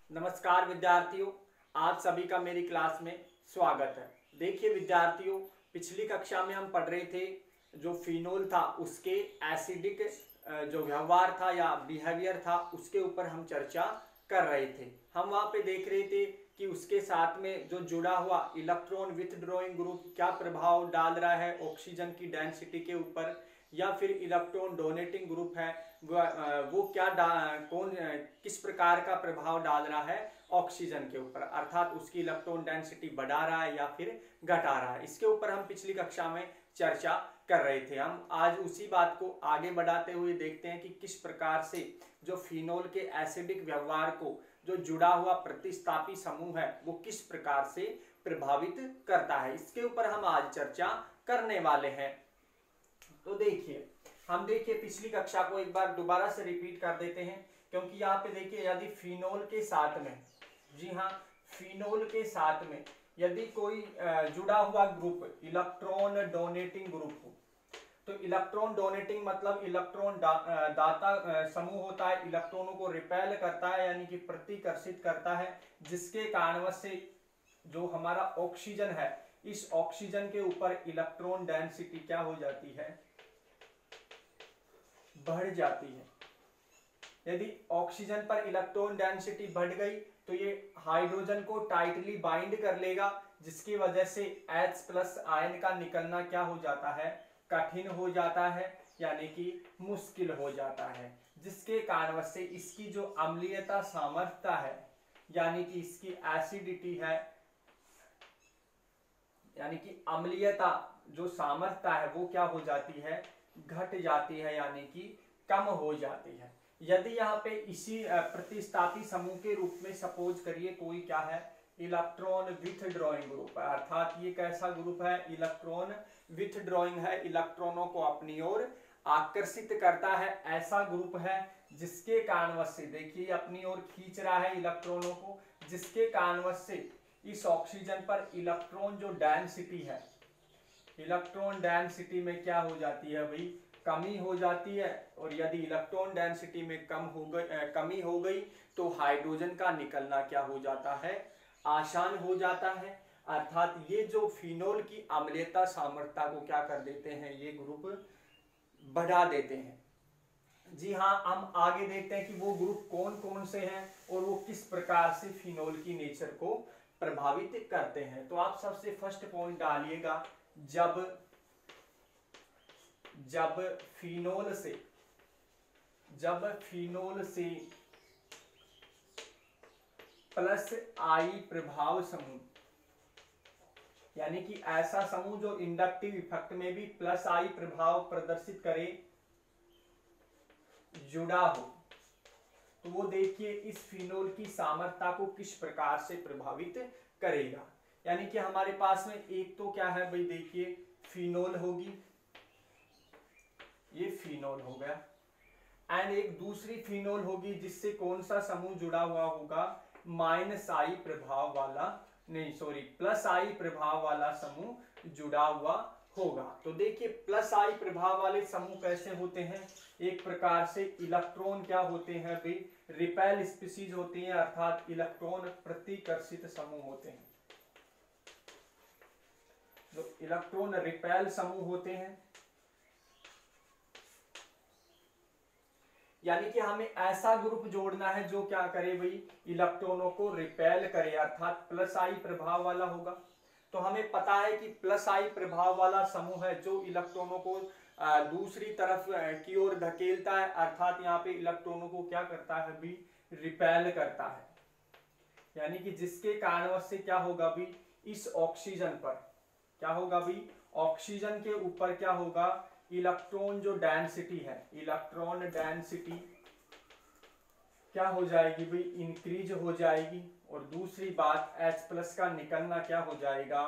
नमस्कार विद्यार्थियों, आप सभी का मेरी क्लास में स्वागत है। देखिए विद्यार्थियों, पिछली कक्षा में हम पढ़ रहे थे जो फिनोल था उसके एसिडिक जो व्यवहार था या बिहेवियर था उसके ऊपर हम चर्चा कर रहे थे। हम वहां पे देख रहे थे कि उसके साथ में जो जुड़ा हुआ इलेक्ट्रॉन विथड्रॉइंग ग्रुप क्या प्रभाव डाल रहा है ऑक्सीजन की डेंसिटी के ऊपर, या फिर इलेक्ट्रॉन डोनेटिंग ग्रुप है वो क्या किस प्रकार का प्रभाव डाल रहा है ऑक्सीजन के ऊपर, अर्थात उसकी इलेक्ट्रॉन डेंसिटी बढ़ा रहा है या फिर घटा रहा है। इसके ऊपर हम पिछली कक्षा में चर्चा कर रहे थे। हम आज उसी बात को आगे बढ़ाते हुए देखते हैं कि किस प्रकार से जो फिनोल के एसिडिक व्यवहार को जो जुड़ा हुआ प्रतिस्थापी समूह है वो किस प्रकार से प्रभावित करता है। इसके ऊपर हम आज चर्चा करने वाले हैं। तो देखिए पिछली कक्षा को एक बार दोबारा से रिपीट कर देते हैं, क्योंकि यहाँ पे देखिए यदि फिनोल के साथ में, जी हाँ, फिनोल के साथ में यदि कोई जुड़ा हुआ ग्रुप इलेक्ट्रॉन डोनेटिंग ग्रुप हो, तो इलेक्ट्रॉन डोनेटिंग मतलब इलेक्ट्रॉन दाता समूह होता है, इलेक्ट्रॉनों को रिपेल करता है यानी कि प्रतिकर्षित करता है, जिसके कारण से जो हमारा ऑक्सीजन है इस ऑक्सीजन के ऊपर इलेक्ट्रॉन डेंसिटी क्या हो जाती है, बढ़ जाती है। यदि ऑक्सीजन पर इलेक्ट्रॉन डेंसिटी बढ़ गई तो ये हाइड्रोजन को टाइटली बाइंड कर लेगा, जिसकी वजह से H+ आयन का निकलना क्या हो जाता है, कठिन हो जाता है यानी कि मुश्किल हो जाता है, जिसके कारण से इसकी जो अम्लीयता सामर्थ्यता है यानी कि इसकी एसिडिटी है, यानी कि अम्लीयता जो सामर्थ्यता है वो क्या हो जाती है, घट जाती है यानी कि कम हो जाती है। यदि यहाँ पे इसी प्रतिस्थापी समूह के रूप में सपोज करिए कोई क्या है, इलेक्ट्रॉन विथड्रॉइंग ग्रुप है, अर्थात ये कैसा ग्रुप है, इलेक्ट्रॉन विथड्रॉइंग है, इलेक्ट्रॉनों को अपनी ओर आकर्षित करता है, ऐसा ग्रुप है जिसके कारणवश से देखिए अपनी ओर खींच रहा है इलेक्ट्रॉनों को, जिसके कारणवश से इस ऑक्सीजन पर इलेक्ट्रॉन जो डेंसिटी है, इलेक्ट्रॉन डेंसिटी में क्या हो जाती है भाई, कमी हो जाती है। और यदि इलेक्ट्रॉन डेंसिटी में कमी हो गई तो हाइड्रोजन का निकलना क्या हो जाता है, आसान हो जाता है, अर्थात ये जो फिनोल की अम्लीयता सामर्थ्यता को क्या कर देते हैं, ये ग्रुप बढ़ा देते हैं। जी हाँ, हम आगे देखते हैं कि वो ग्रुप कौन कौन से हैं और वो किस प्रकार से फिनोल की नेचर को प्रभावित करते हैं। तो आप सबसे फर्स्ट पॉइंट डालिएगा, जब फिनोल से +I प्रभाव समूह, यानी कि ऐसा समूह जो इंडक्टिव इफेक्ट में भी +I प्रभाव प्रदर्शित करे, जुड़ा हो, तो वो देखिए इस फिनोल की सामर्थ्यता को किस प्रकार से प्रभावित करेगा। यानी कि हमारे पास में एक तो क्या है भाई, देखिए फिनोल होगी, ये फिनोल हो गया, एंड एक दूसरी फिनोल होगी जिससे कौन सा समूह जुड़ा हुआ होगा, -I प्रभाव वाला, नहीं सॉरी +I प्रभाव वाला समूह जुड़ा हुआ होगा। तो देखिए +I प्रभाव वाले समूह कैसे होते हैं, एक प्रकार से इलेक्ट्रॉन क्या होते हैं भाई, रिपेल स्पीशीज होती हैं, अर्थात इलेक्ट्रॉन प्रतिकर्षित समूह होते हैं। जो इलेक्ट्रॉन रिपेल समूह होते हैं, यानी कि हमें ऐसा ग्रुप जोड़ना है जो क्या करे भाई, इलेक्ट्रॉनों को रिपेल करे, अर्थात +I प्रभाव वाला होगा। तो हमें पता है कि +I प्रभाव वाला समूह है जो इलेक्ट्रॉनों को दूसरी तरफ की ओर धकेलता है, अर्थात यहाँ पे इलेक्ट्रॉनों को क्या करता है भी, रिपेल करता है, यानी कि जिसके कारण से क्या होगा भी, इस ऑक्सीजन पर क्या होगा भी, ऑक्सीजन के ऊपर क्या होगा, इलेक्ट्रॉन जो डेंसिटी है, इलेक्ट्रॉन डेंसिटी क्या हो जाएगी भाई, इंक्रीज हो जाएगी। और दूसरी बात H+ का निकलना क्या हो जाएगा,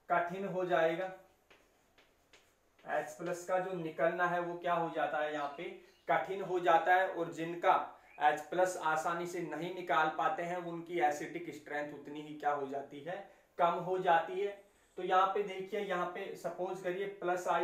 कठिन हो जाएगा। H+ का जो निकलना है वो क्या हो जाता है, यहाँ पे कठिन हो जाता है, और जिनका H+ आसानी से नहीं निकाल पाते हैं उनकी एसिडिक स्ट्रेंथ उतनी ही क्या हो जाती है, कम हो जाती है। तो यहाँ पे देखिए, यहाँ पे सपोज करिए +I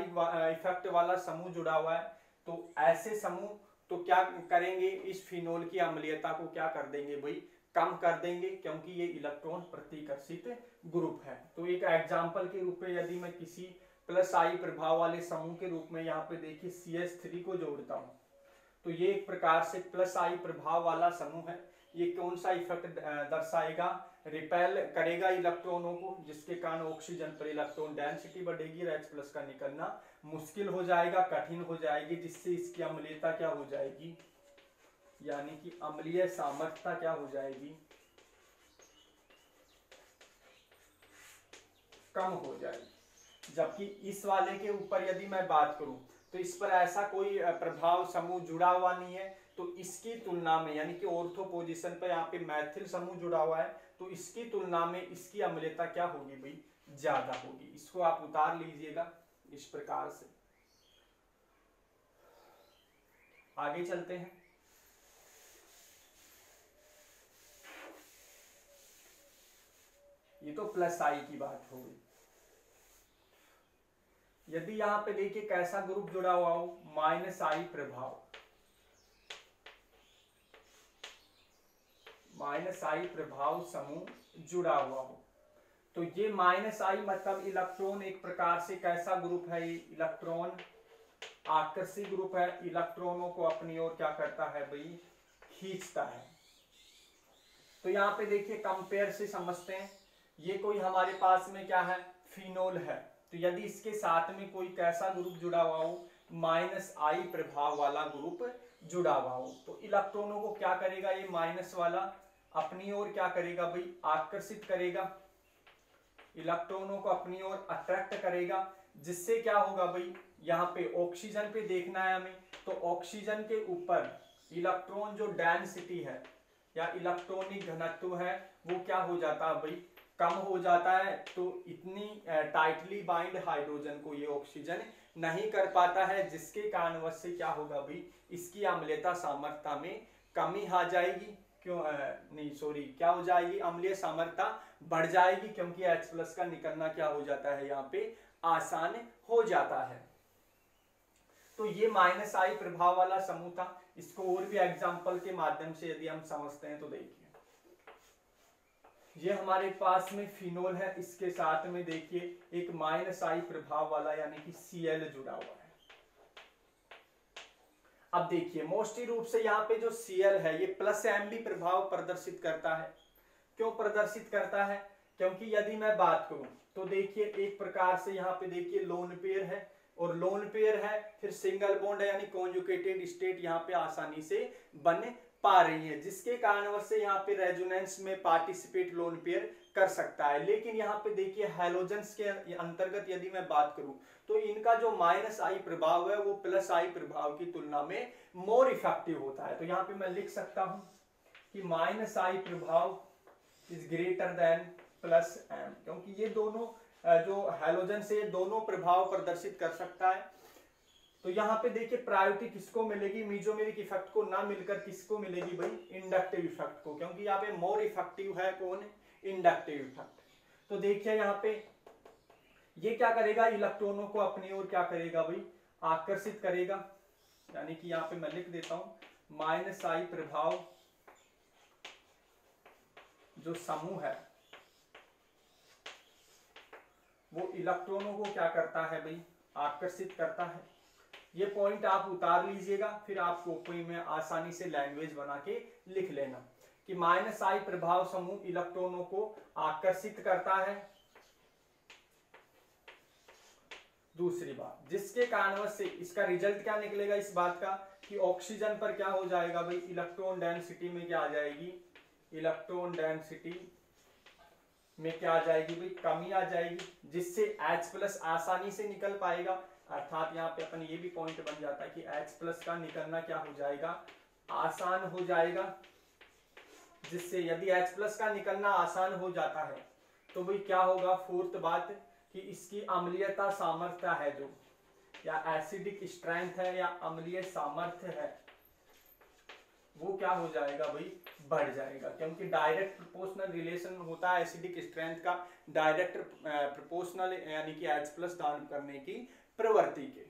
इफेक्ट वाला समूह जुड़ा हुआ है, तो ऐसे समूह तो क्या करेंगे, इस फिनोल की अम्लीयता को क्या कर देंगे भाई, कम कर देंगे, क्योंकि ये इलेक्ट्रॉन प्रतिकर्षित ग्रुप है। तो एक एग्जांपल के रूप में यदि मैं किसी प्लस आई प्रभाव वाले समूह के रूप में यहाँ पे देखिए CH3 को जोड़ता हूँ, तो ये एक प्रकार से प्लस आई प्रभाव वाला समूह है। ये कौन सा इफेक्ट दर्शाएगा, रिपेल करेगा इलेक्ट्रॉनों को, जिसके कारण ऑक्सीजन पर इलेक्ट्रॉन डेंसिटी बढ़ेगी और H+ का निकलना मुश्किल हो जाएगा, कठिन हो जाएगी, जिससे इसकी अम्लीयता क्या हो जाएगी, यानी कि अम्लीय सामर्थ्यता क्या हो जाएगी, कम हो जाएगी। जबकि इस वाले के ऊपर यदि मैं बात करूं तो इस पर ऐसा कोई प्रभाव समूह जुड़ा हुआ नहीं है, तो इसकी तुलना में यानी कि ऑर्थो पोजीशन पर यहाँ पे मैथिल समूह जुड़ा हुआ है, तो इसकी तुलना में इसकी अम्लीयता क्या होगी भाई, ज्यादा होगी। इसको आप उतार लीजिएगा इस प्रकार से। आगे चलते हैं। ये तो प्लस आई की बात हो गई। यदि यहां पे देखिए कैसा ग्रुप जुड़ा हुआ हो, माइनस आई प्रभाव, माइनस आई प्रभाव समूह जुड़ा हुआ हो, तो ये माइनस आई मतलब इलेक्ट्रॉन एक प्रकार से कैसा ग्रुप है, इलेक्ट्रॉन आकर्षी ग्रुप है, इलेक्ट्रॉनों को अपनी ओर क्या करता है भाई, खींचता है। तो यहाँ पे देखिए कंपेयर से समझते हैं, ये कोई हमारे पास में क्या है, फिनोल है, तो यदि इसके साथ में कोई कैसा ग्रुप जुड़ा हुआ हो, माइनस आई प्रभाव वाला ग्रुप जुड़ा हुआ हो, तो इलेक्ट्रॉनों को क्या करेगा, ये माइनस वाला अपनी ओर क्या करेगा भाई, आकर्षित करेगा, इलेक्ट्रॉनों को अपनी ओर अट्रैक्ट करेगा, जिससे क्या होगा भाई, यहाँ पे ऑक्सीजन पे देखना है हमें, तो ऑक्सीजन के ऊपर इलेक्ट्रॉन जो डेंसिटी है या इलेक्ट्रॉनिक घनत्व है वो क्या हो जाता है भाई, कम हो जाता है। तो इतनी टाइटली बाइंड हाइड्रोजन को ये ऑक्सीजन नहीं कर पाता है, जिसके कारणवश से क्या होगा भाई, इसकी अम्लीयता सामर्थ्यता में कमी आ जाएगी, क्यों नहीं सॉरी क्या हो जाएगी, अम्लीय सामर्थ्यता बढ़ जाएगी, क्योंकि H+ का निकलना क्या हो जाता है, यहाँ पे आसान हो जाता है। तो ये माइनस आई प्रभाव वाला समूह था। इसको और भी एग्जांपल के माध्यम से यदि हम समझते हैं तो देखिए, ये हमारे पास में फिनोल है, इसके साथ में देखिए एक माइनस आई प्रभाव वाला यानी कि Cl जुड़ा हुआ है। अब देखिए मोस्टली रूप से यहाँ पे जो Cl है ये प्लस एमबी प्रभाव प्रदर्शित करता है। क्यों प्रदर्शित करता है, क्योंकि यदि मैं बात करूं तो देखिए एक प्रकार से यहाँ पे देखिए लोन पेयर है, और लोन पेयर है फिर सिंगल बॉन्ड है, यानी कॉन्जुगेटेड स्टेट यहाँ पे आसानी से बन पा रही है, जिसके कारणवश से यहाँ पे रेजोनेंस में पार्टिसिपेट लोन पेयर कर सकता है। लेकिन यहाँ पे देखिए हैलोजेंस के अंतर्गत यदि मैं बात करूं तो इनका जो माइनस आई प्रभाव है वो प्लस आई प्रभाव की तुलना में मोर इफेक्टिव होता है। तो यहाँ पे मैं लिख सकता हूं कि माइनस आई प्रभाव is greater than plus M, क्योंकि ये दोनों जो हैलोजन से दोनों प्रभाव प्रदर्शित कर सकता है। तो यहाँ पे देखिए प्रायोरिटी किसको मिलेगी, मीजोमेरिक इफेक्ट को ना मिलकर किसको मिलेगी भाई, इंडक्टिव इफेक्ट को, क्योंकि यहाँ पे मोर इफेक्टिव है कौन, इंडक्टिव इफेक्ट। तो देखिए यहाँ पे ये क्या करेगा, इलेक्ट्रॉनों को अपनी ओर क्या करेगा भाई, आकर्षित करेगा, यानी कि यहाँ पे मैं लिख देता हूं माइनस आई प्रभाव जो समूह है वो इलेक्ट्रॉनों को क्या करता है भाई, आकर्षित करता है। ये पॉइंट आप उतार लीजिएगा, फिर आप कॉपी में आसानी से लैंग्वेज बना के लिख लेना कि माइनस आई प्रभाव समूह इलेक्ट्रॉनों को आकर्षित करता है। दूसरी बात, जिसके कारणवश से इसका रिजल्ट क्या निकलेगा इस बात का कि ऑक्सीजन पर क्या हो जाएगा भाई, इलेक्ट्रॉन डेंसिटी में क्या आ जाएगी, इलेक्ट्रॉन डेंसिटी में क्या आ जाएगी भाई, कमी आ जाएगी, जिससे H+ आसानी से निकल पाएगा। अर्थात यहाँ पे अपन ये भी पॉइंट बन जाता है कि H+ का निकलना क्या हो जाएगा, आसान हो जाएगा, जिससे यदि H+ का निकलना आसान हो जाता है तो भाई क्या होगा, फोर्थ बात कि इसकी अम्लीयता सामर्थ्य है जो, या एसिडिक स्ट्रेंथ है या अम्लीय सामर्थ्य है, वो क्या हो जाएगा भाई, बढ़ जाएगा, क्योंकि डायरेक्ट प्रोपोर्शनल रिलेशन होता है एसिडिक स्ट्रेंथ का डायरेक्ट प्रोपोर्शनल यानी कि H+ दान करने की प्रवृत्ति के।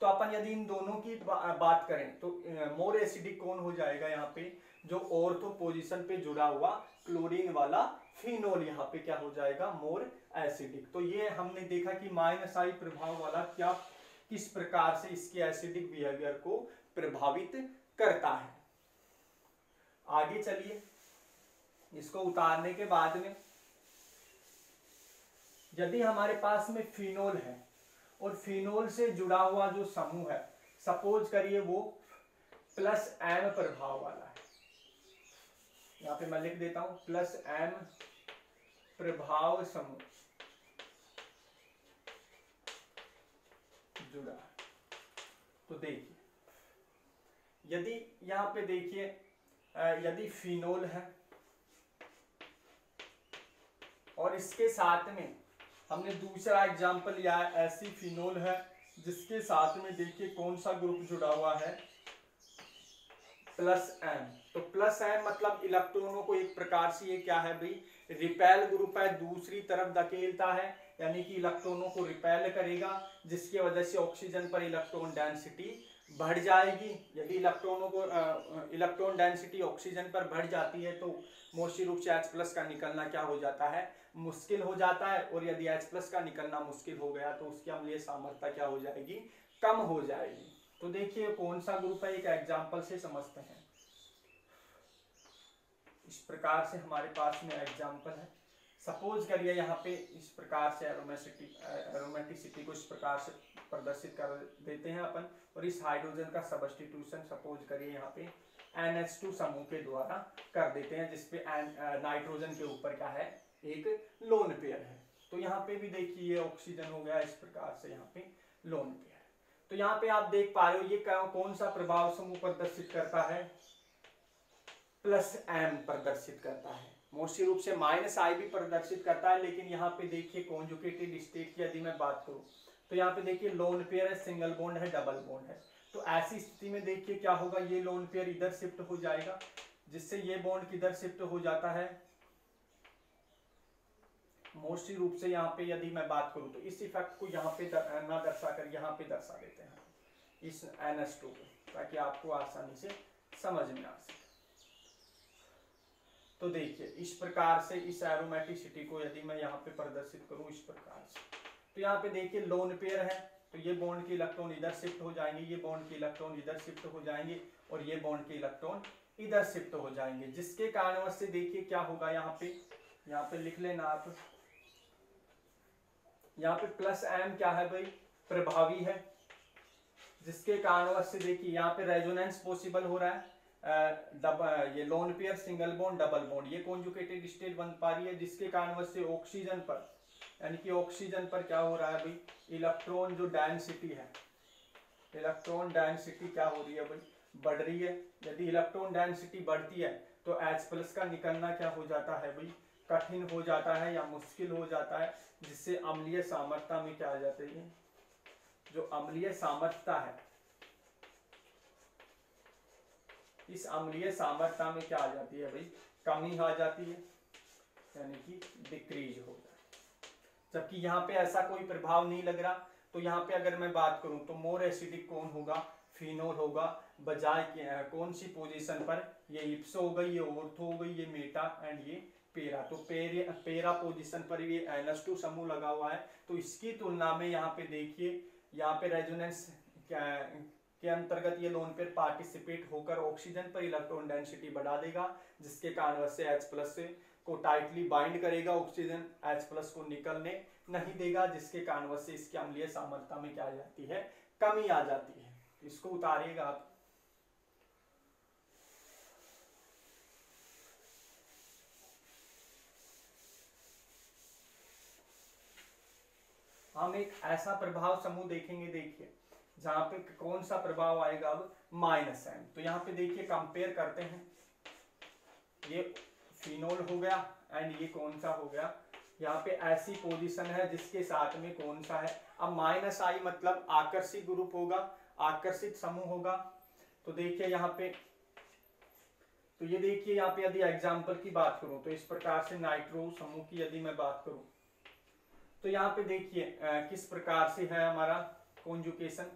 तो अपन यदि इन दोनों की बात करें तो मोर एसिडिक कौन हो जाएगा यहाँ पे, जो ऑर्थो पोजीशन पे जुड़ा हुआ क्लोरीन वाला फिनोल यहाँ पे क्या हो जाएगा, मोर एसिडिक। तो ये हमने देखा कि -I प्रभाव वाला क्या किस प्रकार से इसके एसिडिक बिहेवियर को प्रभावित करता है। आगे चलिए, इसको उतारने के बाद में यदि हमारे पास में फिनोल है और फिनोल से जुड़ा हुआ जो समूह है, सपोज करिए वो +M प्रभाव वाला है, यहां पे मैं लिख देता हूं +M प्रभाव समूह जुड़ा। तो देखिए यदि यहां पे देखिए यदि फिनोल है और इसके साथ में हमने दूसरा एग्जांपल लिया है, ऐसी फिनोल है जिसके साथ में देखिए कौन सा ग्रुप जुड़ा हुआ है, +M। तो +M मतलब इलेक्ट्रॉनों को एक प्रकार से ये क्या है भाई, रिपेल ग्रुप है, दूसरी तरफ धकेलता है, यानी कि इलेक्ट्रॉनों को रिपेल करेगा, जिसकी वजह से ऑक्सीजन पर इलेक्ट्रॉन डेंसिटी बढ़ जाएगी। यदि इलेक्ट्रॉन डेंसिटी ऑक्सीजन पर बढ़ जाती है तो मोस्टली रूप से H+ का निकलना क्या हो जाता है, मुश्किल हो जाता है, और यदि H+ का निकलना मुश्किल हो गया तो उसकी अम्लीय सामर्थ्यता क्या हो जाएगी, कम हो जाएगी। तो देखिए कौन सा ग्रुप है, एक एग्जांपल से समझते हैं। इस प्रकार से हमारे पास में एग्जांपल है, सपोज करिए यहाँ पे इस प्रकार से एरोमेटिसिटी को इस प्रकार से प्रदर्शित कर देते हैं अपन, और इस हाइड्रोजन का सब्स्टिट्यूशन सपोज करिए यहाँ पे NH2 समूह के द्वारा कर देते हैं, जिसपे नाइट्रोजन के ऊपर क्या है, एक लोन पेयर है। तो यहाँ पे भी देखिए ये ऑक्सीजन हो गया, इस प्रकार से यहाँ पे लोन पेयर। तो यहाँ पे आप देख पा रहे हो ये कौन सा प्रभाव समूह प्रदर्शित करता है, +M प्रदर्शित करता है। मोस्टली रूप से -I भी प्रदर्शित करता है, लेकिन यहाँ पे देखिए कॉन्जुगेटेड स्टेट की यदि मैं बात करूं तो यहाँ पे देखिए लोन पेयर है, सिंगल बॉन्ड है, डबल बॉन्ड है। तो ऐसी स्थिति में देखिए क्या होगा, ये लोन पेयर इधर शिफ्ट हो जाएगा, जिससे ये बॉन्ड किधर शिफ्ट हो जाता है, मोस्टली रूप से यहाँ पे यदि मैं बात करूं तो इस इफेक्ट को यहाँ पे ना दर्शा कर यहाँ पे दर्शा देते हैं इस NH2 को, ताकि आपको आसानी से समझ में आ सके। तो देखिए इस प्रकार से इस एरोमेटिसिटी को यदि मैं यहाँ पे प्रदर्शित करूं इस प्रकार से, तो यहाँ पे देखिए लोन पेयर है, तो ये बॉन्ड के इलेक्ट्रॉन इधर शिफ्ट हो जाएंगे, ये बॉन्ड के इलेक्ट्रॉन इधर शिफ्ट हो जाएंगे, और ये बॉन्ड के इलेक्ट्रॉन इधर शिफ्ट हो जाएंगे, जिसके कारणवश से देखिए क्या होगा, यहाँ पे लिख लेना आप, यहाँ पे +M क्या है भाई, प्रभावी है, जिसके कारणवश से देखिए यहाँ पे रेजोनेंस पॉसिबल हो रहा है, ये lone pair, single bond, double bond, ये कॉन्जुगेटेड स्टेट बन पा रही है, जिसके कारणवश से ऑक्सीजन पर, यानी कि ऑक्सीजन पर क्या हो रहा है भाई, इलेक्ट्रॉन जो डेंसिटी है, इलेक्ट्रॉन डेंसिटी क्या हो रही है भाई, बढ़ रही है। यदि इलेक्ट्रॉन डेंसिटी बढ़ती है तो H+ का निकलना क्या हो जाता है भाई, कठिन हो जाता है या मुश्किल हो जाता है, जिससे अम्लीय सामर्थ्यता में क्या आ जाती है, जो अम्लीय सामर्थ्यता है, इस अम्लीय सामर्थ्यता में क्या आ जाती है भाई, कमी आ जाती है, यानी कि डिक्रीज हो जाती है। जबकि यहाँ पे ऐसा कोई प्रभाव नहीं लग रहा, तो यहाँ पे अगर मैं बात करूं तो मोर एसिडिक कौन होगा, फिनोल होगा, बजाय कौन सी पोजीशन पर, ये इप्सो हो गई, ये ऑर्थो हो गई, ये मेटा एंड ये पेरा। तो पेरा पोजीशन पर ये NH2 समूह लगा हुआ है, तो इसकी तुलना में यहाँ पे देखिए, यहाँ पे रेजोनेंस के अंतर्गत ये लोन पेयर पार्टिसिपेट होकर ऑक्सीजन पर इलेक्ट्रॉन डेंसिटी बढ़ा देगा, जिसके कारण से H+ को टाइटली बाइंड करेगा, ऑक्सीजन H+ को निकलने नहीं देगा, जिसके कारण से इसकी अम्लीय सामर्थ्यता में क्या आ जाती है, कमी आ जाती है। इसको उतारिएगा आप। हम एक ऐसा प्रभाव समूह देखेंगे, देखिए जहां पे कौन सा प्रभाव आएगा, अब -M। तो यहाँ पे देखिए कंपेयर करते हैं, ये फिनोल हो गया एंड ये कौन सा हो गया, यहाँ पे ऐसी पोजीशन है जिसके साथ में कौन सा है, अब -I मतलब आकर्षित ग्रुप होगा, आकर्षित समूह होगा। तो देखिए यहाँ पे, तो ये देखिए यहाँ पे यदि एग्जाम्पल की बात करूं तो इस प्रकार से नाइट्रो समूह की यदि मैं बात करूं तो यहाँ पे देखिए किस प्रकार से है हमारा कॉन्जुगेशन,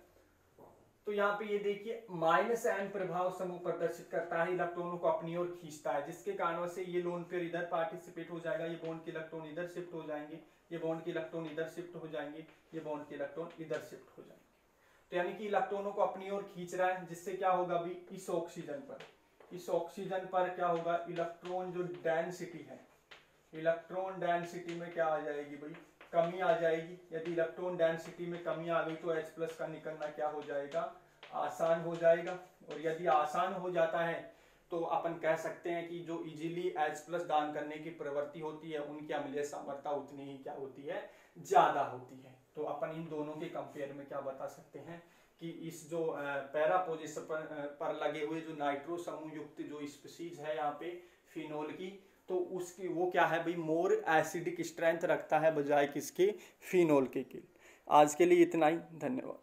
तो यहाँ पे ये देखिए -n प्रभाव समूह प्रदर्शित करता है, इलेक्ट्रॉनों को अपनी ओर खींचता है, जिसके कारण से ये लोन पेयर इधर पार्टिसिपेट हो जाएगा, ये बॉन्ड के इलेक्ट्रॉन इधर शिफ्ट हो जाएंगे, ये बॉन्ड के इलेक्ट्रॉन इधर शिफ्ट हो जाएंगे, ये बॉन्ड के इलेक्ट्रॉन इधर शिफ्ट हो जाएंगे। तो यानी कि इलेक्ट्रॉनों को अपनी ओर खींच रहा है, जिससे क्या होगा अभी इस ऑक्सीजन पर क्या होगा, इलेक्ट्रॉन जो डेंसिटी है, इलेक्ट्रॉन डेंसिटी में क्या आ जाएगी भाई, कमी आ जाएगी। यदि इलेक्ट्रॉन डेंसिटी में कमी आ गई तो H+ का निकलना क्या हो जाएगा, आसान हो जाएगा। और यदि आसान हो जाता है तो अपन कह सकते हैं कि जो इजीली H+ दान करने की प्रवृत्ति होती है उनकी अम्लीय सामर्थ्यता उतनी ही क्या होती है, ज्यादा होती है। तो अपन इन दोनों के कंपेयर में क्या बता सकते हैं कि इस जो पैरा पोजीशन पर लगे हुए जो नाइट्रो समूह युक्त जो स्पीशीज है यहाँ पे फिनोल की, तो उसकी वो क्या है भाई, मोर एसिडिक स्ट्रेंथ रखता है बजाय किसके, फिनोल के। आज के लिए इतना ही, धन्यवाद।